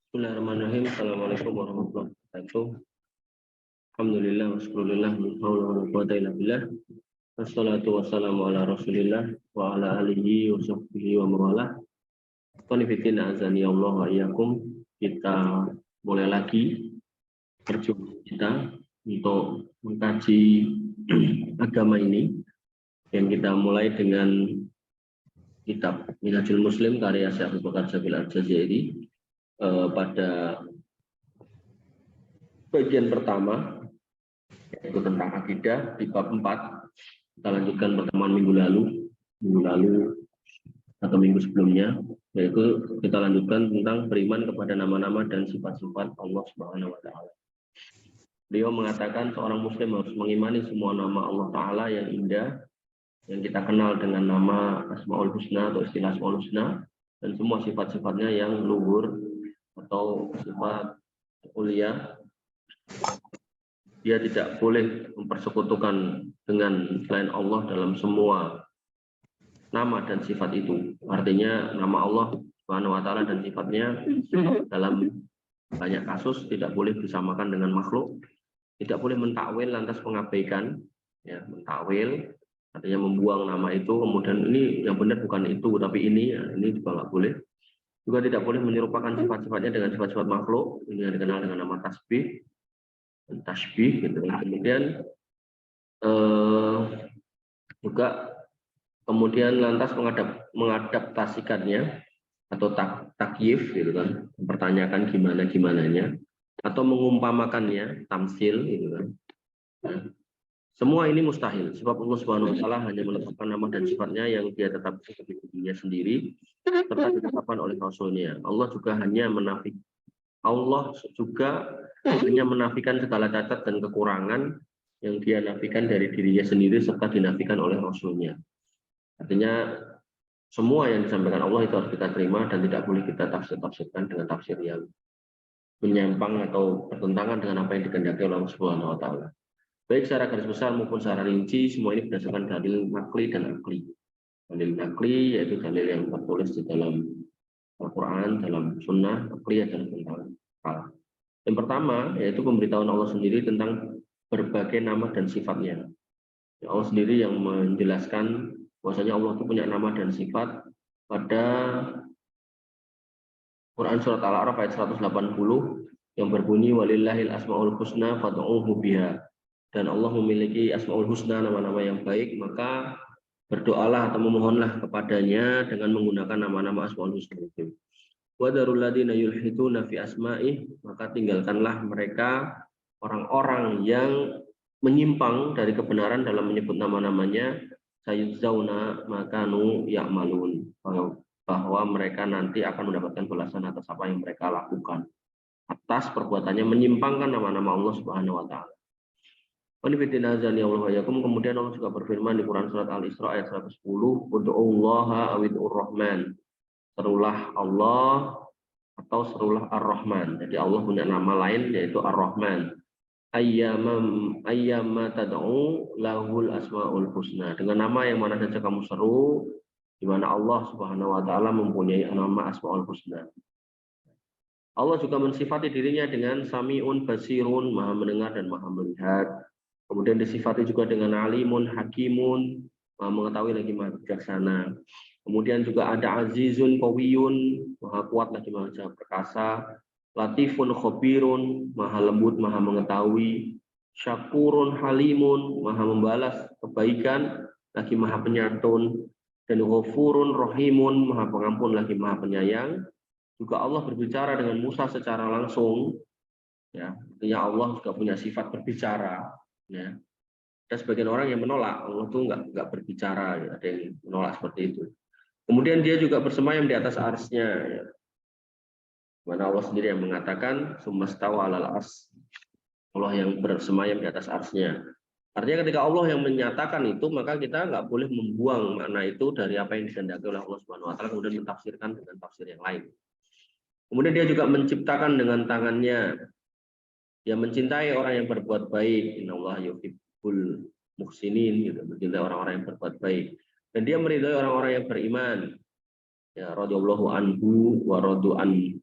Bismillahirrahmanirrahim. Assalamualaikum warahmatullahi wabarakatuh. Alhamdulillah wassallallahu ala quwwata illa billah. Wassalatu wassalamu ala Rasulillah wa ala alihi wa sahbihi wa mawalah. Qanifitina azani Allah wa iyyakum. Kita mulai lagi perjumpaan kita untuk mengkaji agama ini yang kita mulai dengan kitab Minhajul Muslim karya Syekh Abu Bakar Jabil Al-Jazairi. Pada bagian pertama yaitu tentang akidah di bab 4. Kita lanjutkan pertemuan minggu lalu atau minggu sebelumnya, yaitu kita lanjutkan tentang beriman kepada nama-nama dan sifat-sifat Allah Subhanahu wa taala. Beliau mengatakan seorang muslim harus mengimani semua nama Allah taala yang indah yang kita kenal dengan nama Asmaul Husna atau istilah Asmaul Husna, dan semua sifat-sifatnya yang luhur atau sifat mulia. Dia tidak boleh mempersekutukan dengan selain Allah dalam semua nama dan sifat itu. Artinya nama Allah Subhanahu wa taala dan sifatnya dalam banyak kasus tidak boleh disamakan dengan makhluk. Tidak boleh mentakwil lantas mengabaikan, ya, mentakwil artinya membuang nama itu kemudian ini yang benar bukan itu tapi ini, ya, ini juga nggak boleh. Juga tidak boleh menyerupakan sifat-sifatnya dengan sifat-sifat makhluk, ini yang dikenal dengan nama tasbih, gitu. Kemudian juga kemudian lantas mengadaptasikannya atau takyif, gitu kan, mempertanyakan gimananya, atau mengumpamakannya, tamsil, gitu kan. Nah, semua ini mustahil, sebab Allah Subhanahu wa taala hanya menetapkan nama dan sifatnya yang dia tetapkan sebagai dirinya sendiri serta ditetapkan oleh Rasulnya. Allah juga hanya menafikan segala cacat dan kekurangan yang dia nafikan dari dirinya sendiri serta dinafikan oleh Rasulnya. Artinya semua yang disampaikan Allah itu harus kita terima dan tidak boleh kita tafsirkan dengan tafsir yang menyimpang atau bertentangan dengan apa yang dikehendaki oleh Allah Subhanahu wa taala. Baik secara garis besar maupun secara rinci, semua ini berdasarkan dalil nakli dan akli. Dalil nakli yaitu dalil yang tertulis di dalam Al-Quran, dalam sunnah. Akli adalah tentang hal. Yang pertama yaitu pemberitahuan Allah sendiri tentang berbagai nama dan sifatnya. Allah sendiri yang menjelaskan bahwasanya Allah itu punya nama dan sifat pada Quran surat Al-A'raf ayat 180 yang berbunyi walillahil asmaul husna fad'uuhu biha. Dan Allah memiliki asmaul husna, nama-nama yang baik, maka berdoalah atau memohonlah kepadanya dengan menggunakan nama-nama asmaul husna itu. Wa darul ladzina yulhiduna fi asma'ih, maka tinggalkanlah mereka orang-orang yang menyimpang dari kebenaran dalam menyebut nama-namanya, sayuzauna makanu ya'malun, bahwa mereka nanti akan mendapatkan balasan atas apa yang mereka lakukan atas perbuatannya menyimpangkan nama-nama Allah Subhanahu wa taala. Kemudian Allah juga berfirman di Quran surat Al-Isra ayat 110, ud'ullaha awid'ur rahman. Serulah Allah atau serulah Ar-Rahman. Jadi Allah punya nama lain yaitu Ar-Rahman. Ayyama tad'u lahul asmaul husna. Dengan nama yang mana saja kamu seru, di mana Allah Subhanahu wa taala mempunyai nama asmaul husna. Allah juga mensifati dirinya dengan Sami'un Basirun, Maha mendengar dan Maha melihat. Kemudian disifati juga dengan Alimun Hakimun, Maha mengetahui lagi Maha bijaksana. Kemudian juga ada Azizun Qawiyun, Maha kuat lagi Maha perkasa. Latifun Khobirun, Maha lembut, Maha mengetahui. Syakurun Halimun, Maha membalas kebaikan lagi Maha penyantun. Dan Ghafurun Rahimun, Maha pengampun lagi Maha penyayang. Juga Allah berbicara dengan Musa secara langsung, ya, artinya Allah juga punya sifat berbicara, ya. Ada sebagian orang yang menolak Allah itu nggak berbicara, ya. Ada yang menolak seperti itu. Kemudian dia juga bersemayam di atas arsy-Nya, ya. Mana Allah sendiri yang mengatakan sumastawa alal ars, Allah yang bersemayam di atas arsy-Nya. Artinya ketika Allah yang menyatakan itu, maka kita nggak boleh membuang makna itu dari apa yang dikehendaki oleh Allah Subhanahu wa taala kemudian mentafsirkan dengan tafsir yang lain. Kemudian dia juga menciptakan dengan tangannya. Dia mencintai orang yang berbuat baik. Innallaha yuhibbul muhsinin, gitu. Mencintai orang-orang yang berbuat baik. Dan dia meridhai orang-orang yang beriman. Ya, radhiyallahu anhu wa radu an.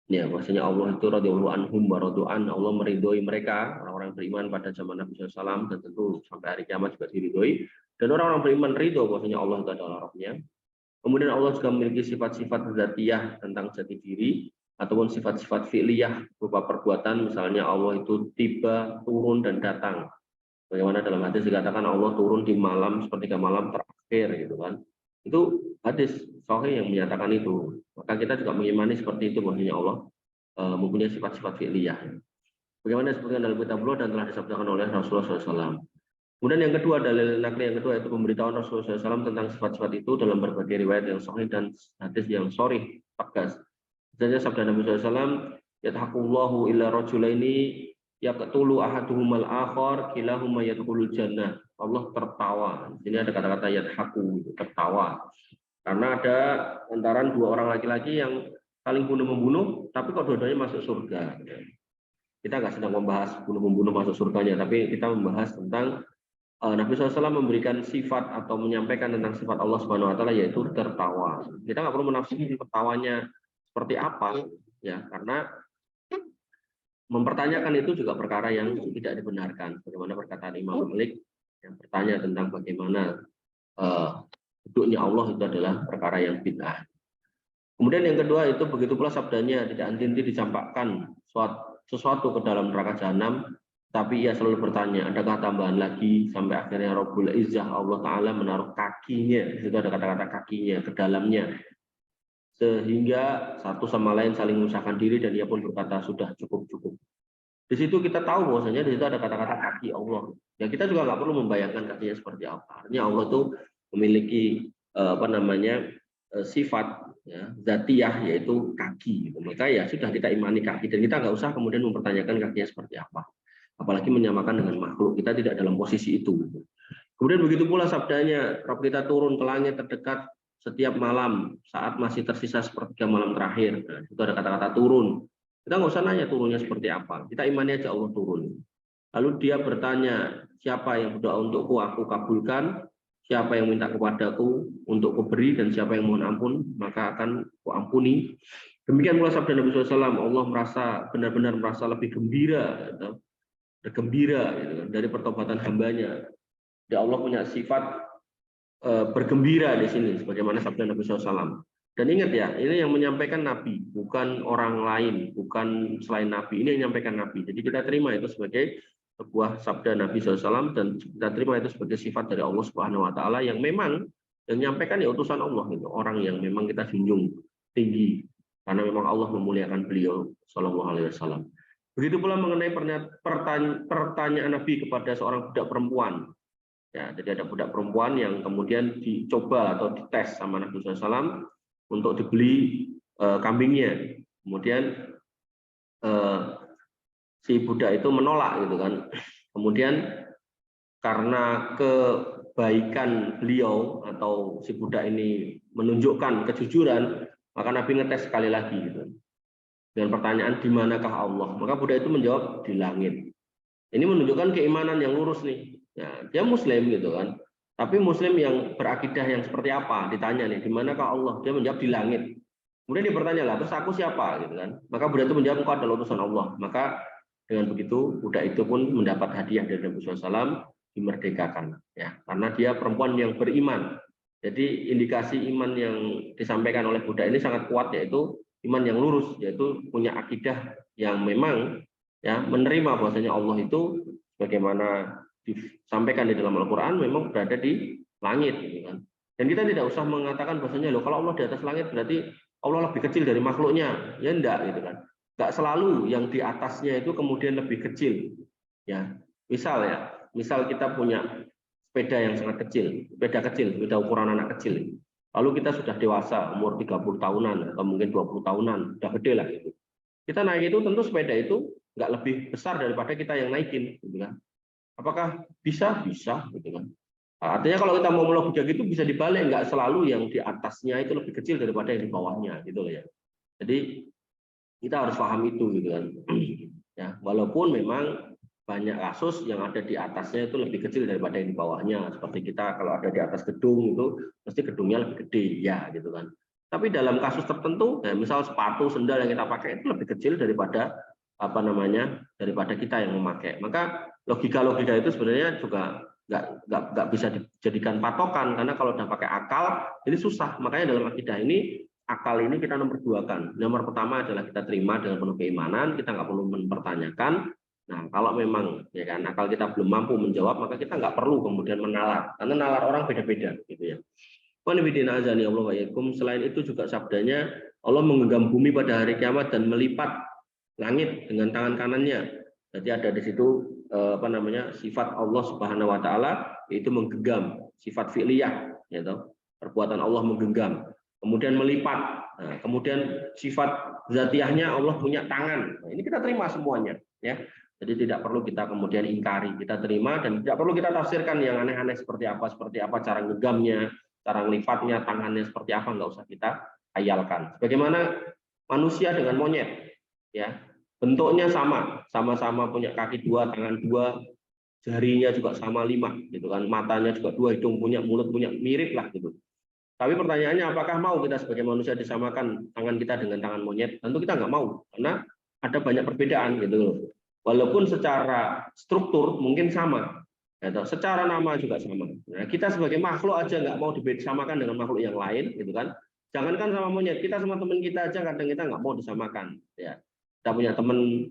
Ya, maksudnya Allah itu radhiyallahu anhum wa radu'an, Allah meridhoi mereka, orang-orang beriman pada zaman Nabi SAW, dan tentu sampai hari kiamat juga diridhoi. Dan orang-orang beriman ridho bahwasanya Allah itu adalah Rabbnya. Kemudian Allah juga memiliki sifat-sifat dzatiyah tentang jati diri, ataupun sifat-sifat fi'liyah berupa perbuatan, misalnya Allah itu tiba, turun, dan datang. Bagaimana dalam hadis dikatakan Allah turun di malam sepertiga malam terakhir gitu kan. Itu hadis sahih yang menyatakan itu. Maka kita juga mengimani seperti itu bahwasanya Allah mempunyai sifat-sifat fi'liyah. Bagaimana disebutkan dalam kitab Allah dan telah disabdakan oleh Rasulullah SAW. Kemudian yang kedua, dalil nakli yang kedua itu pemberitahuan Rasulullah SAW tentang sifat-sifat itu dalam berbagai riwayat yang sahih dan hadis yang sharih tegas. Misalnya sabda Nabi SAW, yadhaqullahu illa rajulaini yaqtulu ahaduhumal akhar kilahuma yadkhulul jannah. Allah tertawa. Ini ada kata-kata yadhaqu, tertawa. Karena ada antara dua orang laki-laki yang saling bunuh-membunuh, tapi kok dua-duanya masuk surga. Kita nggak sedang membahas bunuh-membunuh masuk surganya, tapi kita membahas tentang Nabi SAW memberikan sifat atau menyampaikan tentang sifat Allah Subhanahu Wa Taala yaitu tertawa. Kita nggak perlu menafsiri tertawanya seperti apa, ya, karena mempertanyakan itu juga perkara yang tidak dibenarkan. Bagaimana perkataan Imam Malik yang bertanya tentang bagaimana duduknya Allah itu adalah perkara yang bid'ah. Kemudian yang kedua itu begitu pula sabdanya, tidak henti-henti dicampakkan sesuatu ke dalam neraka jahanam, tapi ia selalu bertanya, adakah tambahan lagi, sampai akhirnya Rabbul Izzah Allah Ta'ala menaruh kakinya, di situ ada kata-kata kakinya, ke dalamnya, sehingga satu sama lain saling menyusahkan diri dan ia pun berkata, sudah cukup-cukup. Di situ kita tahu bahwasanya di situ ada kata-kata kaki Allah. Ya kita juga nggak perlu membayangkan kakinya seperti apa. Artinya Allah itu memiliki sifat, ya, zatiyah, yaitu kaki. Maka ya sudah kita imani kaki dan kita nggak usah kemudian mempertanyakan kakinya seperti apa. Apalagi menyamakan dengan makhluk, kita tidak dalam posisi itu. Kemudian begitu pula sabdanya, Rabb kita turun ke langit terdekat setiap malam saat masih tersisa sepertiga malam terakhir. Nah, itu ada kata-kata turun. Kita nggak usah nanya turunnya seperti apa. Kita imani aja Allah turun. Lalu dia bertanya, siapa yang berdoa untukku, aku kabulkan. Siapa yang minta kepadaku untuk kuberi, dan siapa yang mohon ampun, maka akan kuampuni. Demikian pula sabda Nabi SAW, Allah merasa benar-benar merasa lebih gembira, bergembira gitu, dari pertobatan hambanya. Ya Allah punya sifat bergembira di sini, sebagaimana sabda Nabi SAW. Dan ingat ya, ini yang menyampaikan Nabi, bukan orang lain, bukan selain Nabi. Ini yang menyampaikan Nabi. Jadi kita terima itu sebagai sebuah sabda Nabi SAW dan kita terima itu sebagai sifat dari Allah Subhanahu Wa Taala yang memang yang menyampaikan ya utusan Allah, itu orang yang memang kita junjung tinggi karena memang Allah memuliakan beliau Shallallahu Alaihi Wasallam. Begitu pula mengenai pertanyaan Nabi kepada seorang budak perempuan. Ya, jadi ada budak perempuan yang kemudian dicoba atau dites sama Nabi SAW untuk dibeli kambingnya. Kemudian si budak itu menolak gitu kan. Kemudian karena kebaikan beliau atau si budak ini menunjukkan kejujuran, maka Nabi ngetes sekali lagi gitu. Dengan pertanyaan di manakah Allah? Maka budak itu menjawab di langit. Ini menunjukkan keimanan yang lurus nih. Ya, dia Muslim gitu kan. Tapi Muslim yang berakidah yang seperti apa? Ditanya nih, di manakah Allah? Dia menjawab di langit. Kemudian dia bertanya lah, terus aku siapa gitu kan? Maka budak itu menjawab, engkau adalah utusan Allah. Maka dengan begitu budak itu pun mendapat hadiah dari Nabi SAW, dimerdekakan. Ya, karena dia perempuan yang beriman. Jadi indikasi iman yang disampaikan oleh budak ini sangat kuat, yaitu iman yang lurus, yaitu punya akidah yang memang ya menerima bahwasanya Allah itu bagaimana disampaikan di dalam Al-Quran memang berada di langit gitu kan. Dan kita tidak usah mengatakan bahwasanya loh kalau Allah di atas langit berarti Allah lebih kecil dari makhluknya. Ya enggak gitu kan. Enggak selalu yang di atasnya itu kemudian lebih kecil. Ya. Misal kita punya sepeda yang sangat kecil, sepeda ukuran anak kecil. Lalu kita sudah dewasa, umur 30 tahunan atau mungkin 20 tahunan, sudah gede lah gitu. Kita naik itu tentu sepeda itu nggak lebih besar daripada kita yang naikin gitu kan. Apakah bisa? Bisa gitu kan. Artinya kalau kita mau melogika gitu bisa dibalik, nggak selalu yang di atasnya itu lebih kecil daripada yang di bawahnya gitu loh ya. Jadi kita harus paham itu gitu kan. Ya, walaupun memang banyak kasus yang ada di atasnya itu lebih kecil daripada yang di bawahnya. Seperti kita kalau ada di atas gedung itu pasti gedungnya lebih gede ya gitu kan. Tapi dalam kasus tertentu, ya, misal sepatu, sendal yang kita pakai itu lebih kecil daripada daripada kita yang memakai. Maka logika-logika itu sebenarnya juga nggak bisa dijadikan patokan, karena kalau udah pakai akal ini susah. Makanya dalam akidah ini akal ini kita nomor duakan. Nomor pertama adalah kita terima dengan penuh keimanan, kita nggak perlu mempertanyakan. Nah, kalau memang ya kan akal kita belum mampu menjawab, maka kita nggak perlu kemudian menalar, karena nalar orang beda-beda, gitu ya. Selain itu juga sabdanya, Allah menggenggam bumi pada hari kiamat dan melipat langit dengan tangan kanannya. Jadi ada di situ sifat Allah Subhanahu wa taala, yaitu menggenggam, sifat fi'liyah, yaitu perbuatan Allah menggenggam. Kemudian melipat. Nah, kemudian sifat zatiahnya Allah punya tangan. Nah, ini kita terima semuanya, ya. Jadi tidak perlu kita kemudian ingkari, kita terima, dan tidak perlu kita tafsirkan yang aneh-aneh seperti apa cara genggamnya, cara ngelifatnya, tangannya seperti apa, nggak usah kita hayalkan. Bagaimana manusia dengan monyet, ya, bentuknya sama-sama punya kaki dua, tangan dua, jarinya juga sama 5, gitu kan, matanya juga 2, hidung punya, mulut punya, mirip lah gitu. Tapi pertanyaannya, apakah mau kita sebagai manusia disamakan tangan kita dengan tangan monyet? Tentu kita nggak mau, karena ada banyak perbedaan gitu loh. Walaupun secara struktur mungkin sama, secara nama juga sama. Nah, kita sebagai makhluk aja nggak mau disamakan dengan makhluk yang lain, gitu kan? Jangankan sama monyet, kita sama teman kita aja kadang kita nggak mau disamakan. Ya, kita punya teman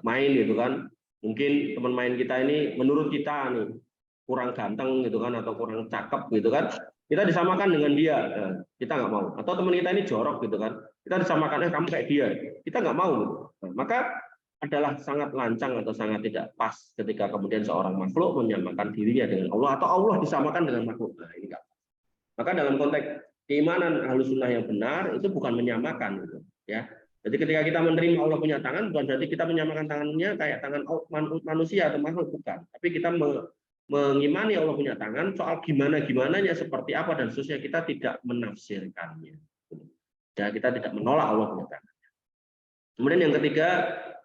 main, gitu kan? Mungkin teman main kita ini menurut kita nih kurang ganteng, gitu kan, atau kurang cakep, gitu kan? Kita disamakan dengan dia, kita nggak mau. Atau teman kita ini jorok, gitu kan? Kita disamakan, kamu kayak dia, kita nggak mau. Gitu. Nah, maka adalah sangat lancang atau sangat tidak pas ketika kemudian seorang makhluk menyamakan dirinya dengan Allah, atau Allah disamakan dengan makhluk. Nah, ini enggak. Maka dalam konteks keimanan Ahlus Sunnah yang benar itu bukan menyamakan, gitu, ya. Jadi ketika kita menerima Allah punya tangan, bukan berarti kita menyamakan tangannya kayak tangan manusia atau makhluk, bukan. Tapi kita mengimani Allah punya tangan, soal gimana-gimananya seperti apa dan seterusnya kita tidak menafsirkannya. Ya, kita tidak menolak Allah punya tangan. Kemudian yang ketiga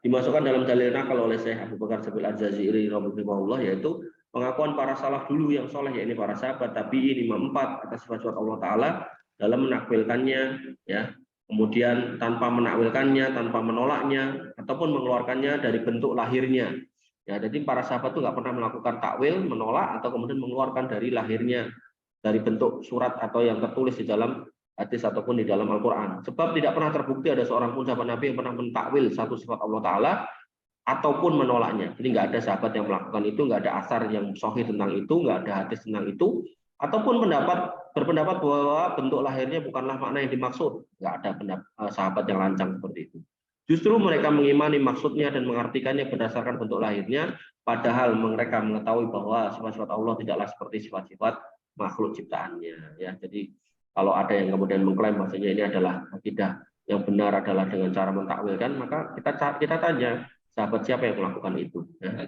dimasukkan dalam dalil nakal oleh Syekh Abu Bakar Sabil Al-Jazairi rahimahullah, yaitu pengakuan para salaf dulu yang soleh, yakni para sahabat, tabi'in, imam 4 atas sifat Allah Taala dalam menakwilkannya, ya, kemudian tanpa menakwilkannya, tanpa menolaknya, ataupun mengeluarkannya dari bentuk lahirnya. Ya, jadi para sahabat itu nggak pernah melakukan takwil, menolak, atau kemudian mengeluarkan dari lahirnya, dari bentuk surat atau yang tertulis di dalam hadis ataupun di dalam Al-Quran. Sebab tidak pernah terbukti ada seorang pun sahabat Nabi yang pernah mentakwil satu sifat Allah Ta'ala ataupun menolaknya. Jadi nggak ada sahabat yang melakukan itu, nggak ada asar yang sahih tentang itu, nggak ada hadis tentang itu, ataupun berpendapat bahwa bentuk lahirnya bukanlah makna yang dimaksud. Nggak ada sahabat yang lancang seperti itu. Justru mereka mengimani maksudnya dan mengartikannya berdasarkan bentuk lahirnya, padahal mereka mengetahui bahwa sifat-sifat Allah tidaklah seperti sifat-sifat makhluk ciptaannya. Ya, jadi kalau ada yang kemudian mengklaim bahwasanya ini adalah akidah yang benar adalah dengan cara mentakwilkan, maka kita tanya sahabat siapa yang melakukan itu. Ya.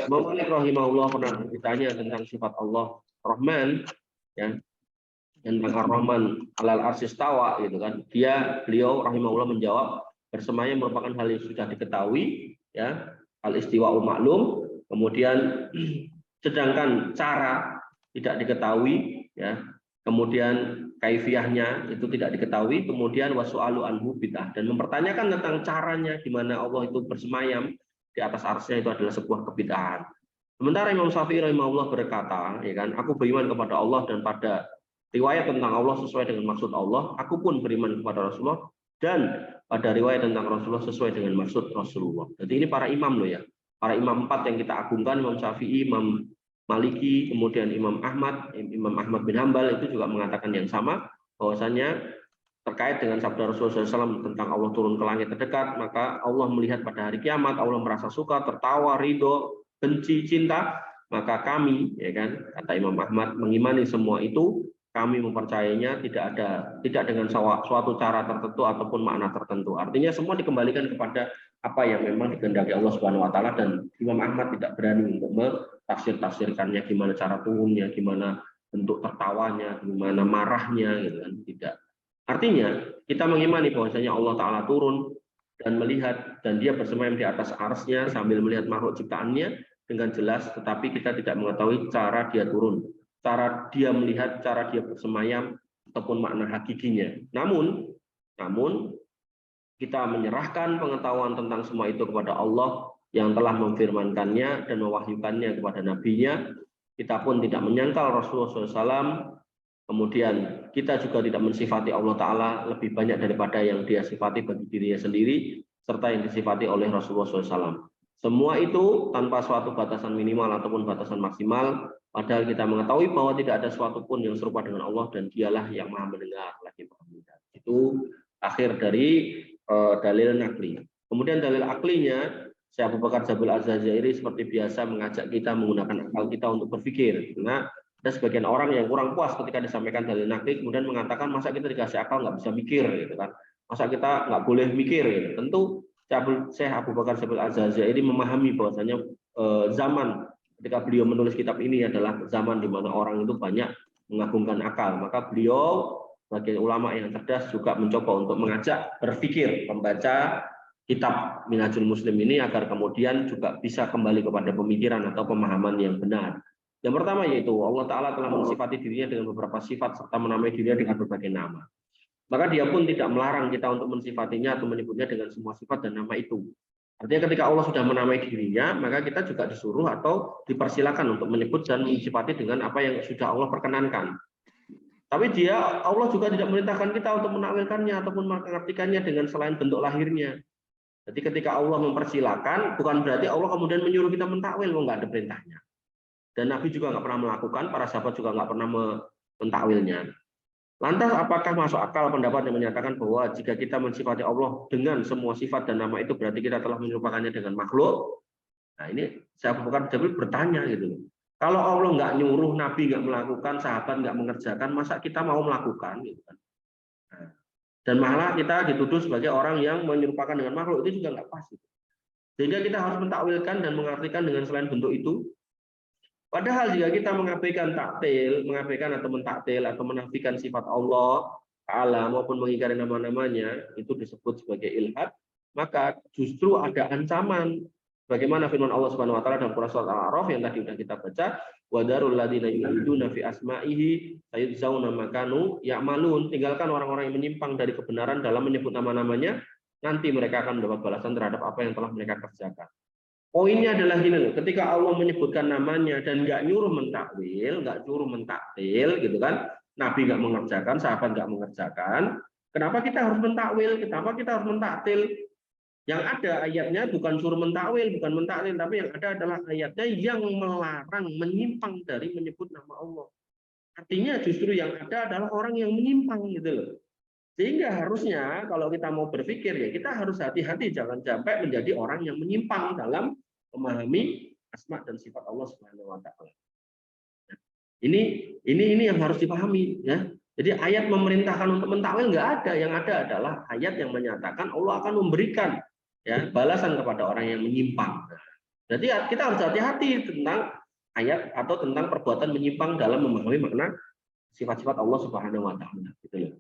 Malik rahimahullah pernah ditanya tentang sifat Allah Rahman, ya, tentang Ar-Rahman alal arsis tawa, gitu kan. Beliau rahimahullah menjawab, bersemayam merupakan hal yang sudah diketahui, ya, al istiwa'u maklum. Kemudian sedangkan cara tidak diketahui, ya. Kemudian kaifiyahnya itu tidak diketahui, kemudian wasu'alu anhu bid'ah, dan mempertanyakan tentang caranya di mana Allah itu bersemayam di atas arsy itu adalah sebuah kebid'ahan. Sementara Imam Syafi'i rahimahullah berkata, ya kan, aku beriman kepada Allah dan pada riwayat tentang Allah sesuai dengan maksud Allah, aku pun beriman kepada Rasulullah dan pada riwayat tentang Rasulullah sesuai dengan maksud Rasulullah. Jadi ini para imam loh ya, para imam 4 yang kita agungkan, Imam Syafi'i, Imam Maliki, kemudian Imam Ahmad bin Hambal itu juga mengatakan yang sama, bahwasanya terkait dengan sabda Rasulullah SAW tentang Allah turun ke langit terdekat, maka Allah melihat pada hari kiamat, Allah merasa suka, tertawa, ridho, benci, cinta, maka kami, ya kan, kata Imam Ahmad, mengimani semua itu, kami mempercayainya tidak dengan suatu cara tertentu ataupun makna tertentu. Artinya semua dikembalikan kepada apa yang memang dikehendaki Allah Subhanahu wa taala, dan Imam Ahmad tidak berani untuk mentafsirkannya, gimana cara turunnya, gimana bentuk tertawanya, gimana marahnya, gitu kan, tidak. Artinya kita mengimani bahwasanya Allah Taala turun dan melihat, dan dia bersemayam di atas arsy-Nya sambil melihat makhluk ciptaannya dengan jelas, tetapi kita tidak mengetahui cara dia turun, cara dia melihat, cara dia bersemayam, ataupun makna hakikinya. Namun kita menyerahkan pengetahuan tentang semua itu kepada Allah yang telah memfirmankannya dan mewahyukannya kepada nabinya. Kita pun tidak menyangkal Rasulullah SAW. Kemudian kita juga tidak mensifati Allah Ta'ala lebih banyak daripada yang dia sifati bagi dirinya sendiri, serta yang disifati oleh Rasulullah SAW. Semua itu tanpa suatu batasan minimal ataupun batasan maksimal, padahal kita mengetahui bahwa tidak ada suatu pun yang serupa dengan Allah dan dialah yang maha mendengar lagi maha melihat. Itu akhir dari dalil nakli. Kemudian dalil aklinya, Syekh Abu Bakar Jabil Az-Zajairi seperti biasa mengajak kita menggunakan akal kita untuk berpikir. Karena ada sebagian orang yang kurang puas ketika disampaikan dalil nakli, kemudian mengatakan masa kita dikasih akal nggak bisa mikir, gitu kan? Masa kita nggak boleh mikir? Gitu. Tentu Syekh Abu Bakar Jabil Az-Zajairi memahami bahwasanya zaman ketika beliau menulis kitab ini adalah zaman di mana orang itu banyak mengagungkan akal. Maka beliau sebagai ulama yang cerdas juga mencoba untuk mengajak berpikir pembaca kitab Minhajul Muslim ini agar kemudian juga bisa kembali kepada pemikiran atau pemahaman yang benar. Yang pertama yaitu Allah Ta'ala telah mensifati dirinya dengan beberapa sifat serta menamai dirinya dengan berbagai nama. Maka dia pun tidak melarang kita untuk mensifatinya atau menyebutnya dengan semua sifat dan nama itu. Artinya ketika Allah sudah menamai dirinya, maka kita juga disuruh atau dipersilakan untuk menyebut dan mensifati dengan apa yang sudah Allah perkenankan. Tapi Allah juga tidak memerintahkan kita untuk menakwilkannya ataupun mengartikannya dengan selain bentuk lahirnya. Jadi ketika Allah mempersilakan, bukan berarti Allah kemudian menyuruh kita mentakwil, nggak ada perintahnya. Dan Nabi juga nggak pernah melakukan, para sahabat juga nggak pernah mentakwilnya. Lantas apakah masuk akal pendapat yang menyatakan bahwa jika kita mensifati Allah dengan semua sifat dan nama itu berarti kita telah menyerupakannya dengan makhluk? Nah ini saya bukan Jabil bertanya gitu. Kalau Allah nggak nyuruh, Nabi nggak melakukan, sahabat nggak mengerjakan, masa kita mau melakukan? Gitu kan? Nah, dan malah kita dituduh sebagai orang yang menyerupakan dengan makhluk, itu juga nggak pas. Sehingga kita harus mentakwilkan dan mengartikan dengan selain bentuk itu. Padahal jika kita mengabaikan atau mentaktil atau menafikan sifat Allah Ta'ala maupun mengingkari nama-namanya, itu disebut sebagai ilhad, maka justru ada ancaman. Bagaimana firman Allah Subhanahu wa taala dalam Surah Al-A'raf yang tadi sudah kita baca, wadarul ladzina yulhiduna fi asma'ihi sayujzauna ma kanu ya'malun. Tinggalkan orang-orang yang menyimpang dari kebenaran dalam menyebut nama-namanya, nanti mereka akan mendapat balasan terhadap apa yang telah mereka kerjakan. Poinnya adalah gini loh, ketika Allah menyebutkan namanya dan nggak nyuruh mentakwil, nggak nyuruh mentaktil, gitu kan? Nabi nggak mengerjakan, sahabat nggak mengerjakan. Kenapa kita harus mentakwil? Kenapa kita harus mentaktil? Yang ada ayatnya bukan suruh mentakwil, bukan mentaktil, tapi yang ada adalah ayatnya yang melarang menyimpang dari menyebut nama Allah. Artinya justru yang ada adalah orang yang menyimpang gitu loh. Sehingga harusnya kalau kita mau berpikir ya kita harus hati-hati jangan sampai menjadi orang yang menyimpang dalam memahami asma dan sifat Allah Subhanahu wa taala. Ini yang harus dipahami ya. Jadi ayat memerintahkan untuk mentakwil nggak ada, yang ada adalah ayat yang menyatakan Allah akan memberikan ya balasan kepada orang yang menyimpang. Jadi kita harus hati-hati tentang ayat atau tentang perbuatan menyimpang dalam memahami makna sifat-sifat Allah Subhanahu wa taala gitu loh.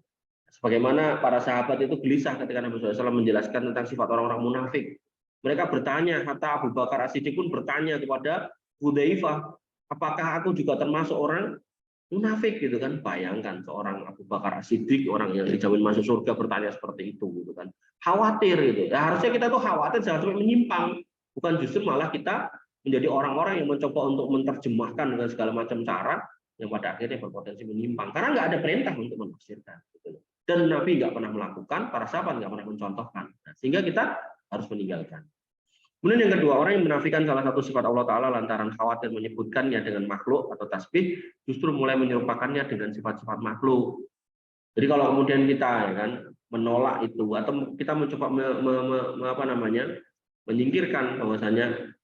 Sebagaimana para sahabat itu gelisah ketika Nabi SAW menjelaskan tentang sifat orang-orang munafik. Mereka bertanya, hatta Abu Bakar As-Siddiq pun bertanya kepada Hudzaifah, apakah aku juga termasuk orang munafik gitu kan? Bayangkan seorang Abu Bakar As-Siddiq, orang yang dijamin masuk surga bertanya seperti itu gitu kan. Khawatir gitu. Ya, harusnya kita tuh khawatir jangan sampai menyimpang, bukan justru malah kita menjadi orang-orang yang mencoba untuk menerjemahkan dengan segala macam cara yang pada akhirnya berpotensi menyimpang karena nggak ada perintah untuk menafsirkan gitu. Dan Nabi nggak pernah melakukan, para sahabat nggak pernah mencontohkan. Nah, sehingga kita harus meninggalkan. Kemudian yang kedua, orang yang menafikan salah satu sifat Allah Ta'ala lantaran khawatir menyebutkannya dengan makhluk atau tasbih, justru mulai menyerupakannya dengan sifat-sifat makhluk. Jadi kalau kemudian kita ya kan menolak itu atau kita mencoba menyingkirkan bahwasanya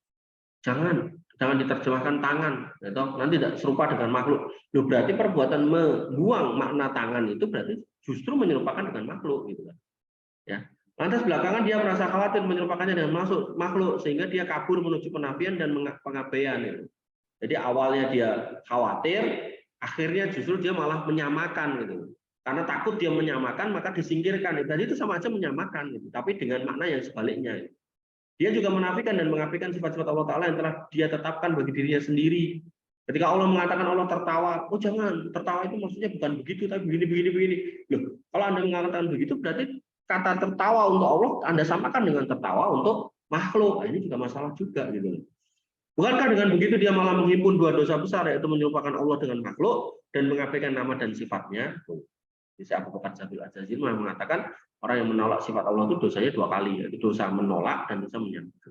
jangan diterjemahkan tangan, atau nanti tidak serupa dengan makhluk. Loh, berarti perbuatan membuang makna tangan itu berarti justru menyerupakan dengan makhluk, gitu kan? Ya. Lantas belakangan dia merasa khawatir menyerupakannya dengan makhluk, sehingga dia kabur menuju penafian dan pengabaian. Gitu. Jadi awalnya dia khawatir, akhirnya justru dia malah menyamakan, gitu. Karena takut dia menyamakan, maka disingkirkan. Jadi itu sama aja menyamakan, gitu. Tapi dengan makna yang sebaliknya. Gitu. Dia juga menafikan dan mengapikan sifat-sifat Allah Ta'ala yang telah dia tetapkan bagi dirinya sendiri. Ketika Allah mengatakan Allah tertawa, oh jangan, tertawa itu maksudnya bukan begitu, tapi begini. Loh, kalau Anda mengatakan begitu, berarti kata tertawa untuk Allah Anda samakan dengan tertawa untuk makhluk. Nah, ini juga masalah juga gitu. Bukankah dengan begitu dia malah menghimpun dua dosa besar, yaitu menyerupakan Allah dengan makhluk dan mengabaikan nama dan sifatnya. Bisa Abu Bakar Jabil Al-Jazir mengatakan orang yang menolak sifat Allah itu dosanya dua kali, yaitu dosa menolak dan dosa menyangkal.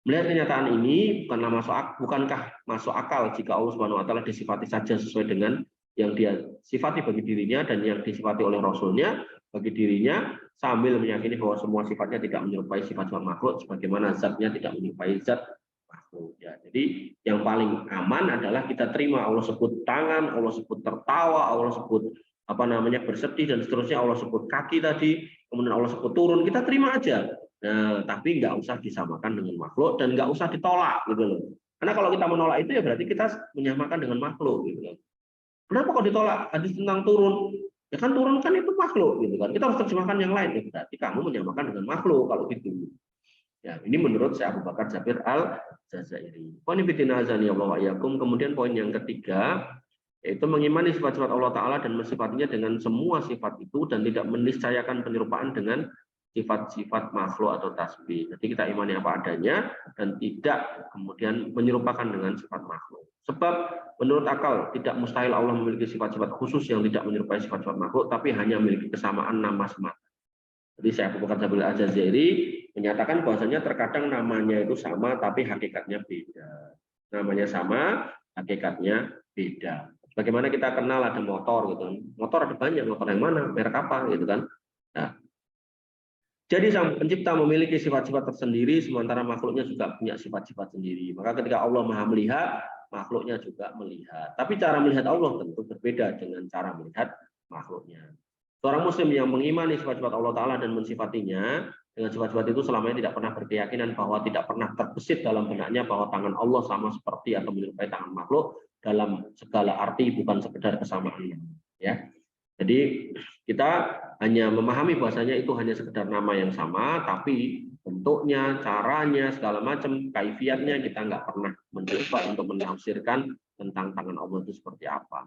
Melihat kenyataan ini, bukankah masuk akal jika Allah Subhanahu Wa Taala disifati saja sesuai dengan yang dia sifati bagi dirinya dan yang disifati oleh Rasulnya bagi dirinya, sambil meyakini bahwa semua sifatnya tidak menyerupai sifat-sifat makhluk, sebagaimana zatnya tidak menyerupai zat makhluk. Ya, jadi yang paling aman adalah kita terima Allah sebut tangan, Allah sebut tertawa, Allah sebut bersedih dan seterusnya, Allah sebut kaki tadi, kemudian Allah sebut turun, kita terima aja. Nah, tapi nggak usah disamakan dengan makhluk dan nggak usah ditolak gitu loh. Karena kalau kita menolak itu ya berarti kita menyamakan dengan makhluk gitu loh. Kenapa kok ditolak hadis tentang turun? Ya kan turun kan itu makhluk gitu kan. Kita harus terjemahkan yang lain ya, berarti kamu menyamakan dengan makhluk kalau gitu. Ya, ini menurut saya Abu Bakar Jabir Al-Jazairi. Kemudian poin yang ketiga yaitu mengimani sifat-sifat Allah Ta'ala dan mensifatinya dengan semua sifat itu dan tidak meniscayakan penyerupaan dengan sifat-sifat makhluk atau tasbih. Jadi kita imani apa adanya dan tidak kemudian menyerupakan dengan sifat makhluk. Sebab menurut akal tidak mustahil Allah memiliki sifat-sifat khusus yang tidak menyerupai sifat-sifat makhluk, tapi hanya memiliki kesamaan nama semata. Jadi saya Abu Bakar Jabil Al-Jazairi menyatakan bahwasanya terkadang namanya itu sama tapi hakikatnya beda. Namanya sama, hakikatnya beda. Bagaimana kita kenal ada motor gitu. Motor ada banyak, motor yang mana, merek apa gitu kan. Nah, jadi sang pencipta memiliki sifat-sifat tersendiri sementara makhluknya juga punya sifat-sifat sendiri. Maka ketika Allah Maha melihat, makhluknya juga melihat. Tapi cara melihat Allah tentu berbeda dengan cara melihat makhluknya. Seorang muslim yang mengimani sifat-sifat Allah Ta'ala dan mensifatinya dengan sifat-sifat itu selamanya tidak pernah berkeyakinan bahwa tidak pernah terbesit dalam benaknya bahwa tangan Allah sama seperti atau menyerupai tangan makhluk dalam segala arti, bukan sekedar kesamaan. Ya, jadi kita hanya memahami bahwasanya itu hanya sekedar nama yang sama, tapi bentuknya, caranya, segala macam kaifiatnya kita nggak pernah mencoba untuk menafsirkan tentang tangan Allah itu seperti apa.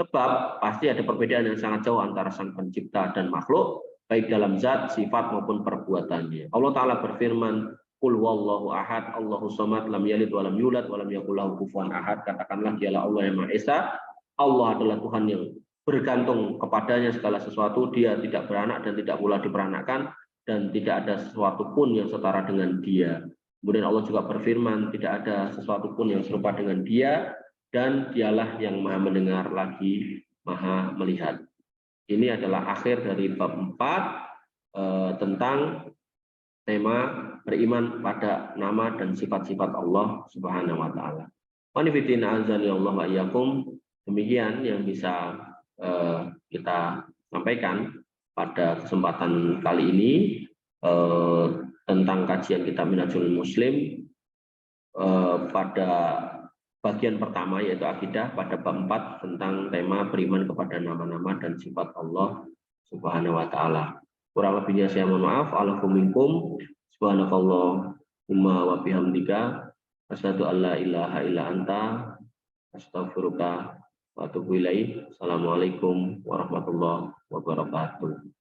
Sebab pasti ada perbedaan yang sangat jauh antara sang pencipta dan makhluk, baik dalam zat, sifat maupun perbuatannya. Allah Ta'ala berfirman, Qul wallahu ahad, Allahu samad, lam yalid walam yulad, walam yakul lahu kufuwan ahad. Katakanlah dialah Allah yang Maha Esa. Allah adalah Tuhan yang bergantung kepadanya segala sesuatu, dia tidak beranak dan tidak pula diperanakkan, dan tidak ada sesuatu pun yang setara dengan dia. Kemudian Allah juga berfirman, tidak ada sesuatu pun yang serupa dengan dia, dan dialah yang maha mendengar lagi maha melihat. Ini adalah akhir dari bab 4 tentang tema beriman pada nama dan sifat-sifat Allah Subhanahu wa taala. Demikian yang bisa kita sampaikan pada kesempatan kali ini tentang kajian kitab Minhajul Muslim pada bagian pertama yaitu akidah pada bab 4 tentang tema beriman kepada nama-nama dan sifat Allah Subhanahu wa taala. Kurang lebihnya saya mohon maaf. Alaikum subhanakallahumma wa bihamdika asyhadu an la ilaha illa anta astaghfiruka wa atubu ilaik. Assalamualaikum warahmatullahi wabarakatuh.